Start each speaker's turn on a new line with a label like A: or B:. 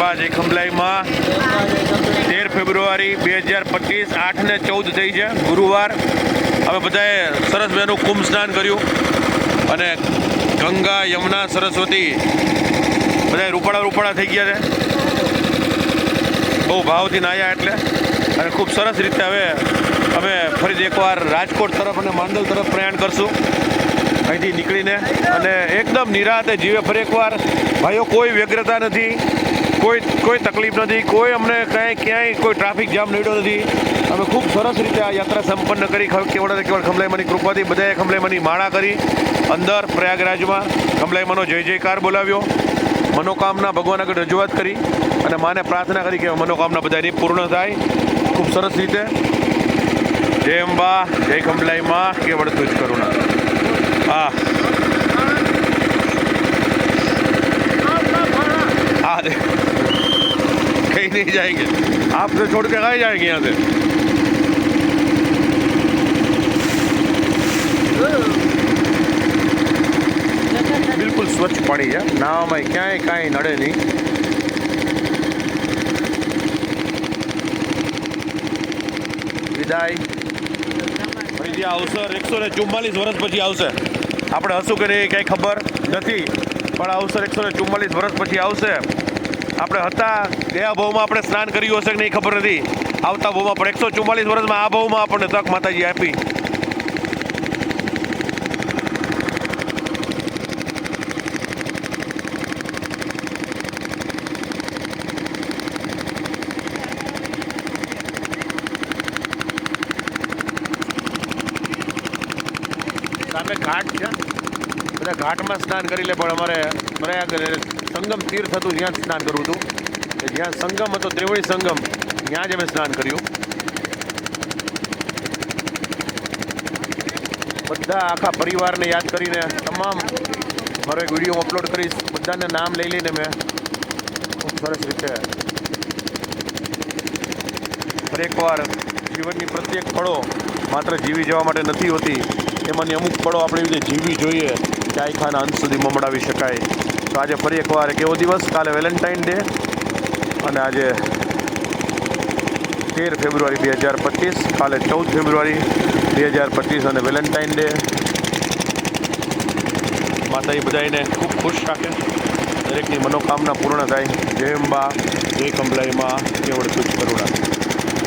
A: અંબા જય ખંભલાઈમાં 13 ફેબ્રુઆરી 2025 8 ને 14 થઈ છે ગુરુવાર. અમે બધાએ સરસ મજાનું કુંભ સ્નાન કર્યું અને ગંગા યમુના સરસ્વતી બધા રૂપાળા થઈ ગયા છે. બહુ ભાવથી નાહ્યા એટલે અને ખૂબ સરસ રીતે હવે અમે ફરી એકવાર રાજકોટ તરફ અને માંડલ તરફ પ્રયાણ કરશું અહીંથી નીકળીને. અને એકદમ નિરાતે જીવે ફરી એકવાર. ભાઈઓ કોઈ વ્યગ્રતા નથી, કોઈ તકલીફ નથી, કોઈ અમને ક્યાંય કોઈ ટ્રાફિક જામ નડ્યો નથી. અમે ખૂબ સરસ રીતે આ યાત્રા સંપન્ન કરી. કેવળ ખંભલાઈમાની કૃપાથી બધાએ ખંભલાઈમાની માળા કરી. અંદર પ્રયાગરાજમાં ખંભલાઈમાનો જય જયકાર બોલાવ્યો. મનોકામના ભગવાન આગળ રજૂઆત કરી અને માને પ્રાર્થના કરી કે મનોકામના બધાની પૂર્ણ થાય ખૂબ સરસ રીતે. જય અંબા જય ખંભલાઈમાં કેવળ તુજ કરુણા. हाँ हाँ कहीं नहीं जाएंगे, आपसे छोड़ के कहाँ जाएंगे यहाँ से. बिल्कुल स्वच्छ पानी है, नाव में क्या कहीं नड़े नहीं. વિદાય. ફરીથી અવસર 144 વર્ષ પછી આવશે. આપણે હશું કે નહીં કંઈ ખબર નથી, પણ અવસર 144 વર્ષ પછી આવશે. આપણે હતા ગયા ભાવમાં આપણે સ્નાન કર્યું હશે કે નહીં ખબર નથી. આવતા ભાવમાં પણ 144 વર્ષમાં આ ભાવમાં આપણને તક માતાજી આપી. સામે ઘાટ છે, બધા ઘાટમાં સ્નાન કરી લે. પણ અમારે પ્રયાગ સંગમ તીર્થ હતું જ્યાં સ્નાન કરવું હતું. જ્યાં સંગમ હતો ત્રિવેણી સંગમ ત્યાં જ અમે સ્નાન કર્યું. બધા આખા પરિવારને યાદ કરીને તમામ મારો એક વિડીયો અપલોડ કરીશ. બધાને નામ લઈ લઈને મેં ખૂબ સરસ રીતે એકવાર જીવનની પ્રત્યેક પળો માત્ર જીવી જવા માટે નથી હોતી. એમાંની અમુક પળો આપણે એવી રીતે જીવવી જોઈએ કે આખાના અંત સુધી મમડાવી શકાય. તો આજે ફરી એકવાર એક એવો દિવસ, કાલે વેલેન્ટાઇન ડે અને આજે 13 ફેબ્રુઆરી 2025, કાલે 14 ફેબ્રુઆરી 2025 અને વેલેન્ટાઇન ડે. માતા એ બધાને ખૂબ ખુશ રાખે, દરેકની મનોકામના પૂર્ણ થાય. જય અંબા જય ખંભલાઈમાં કેવળ તુજ કરુણા.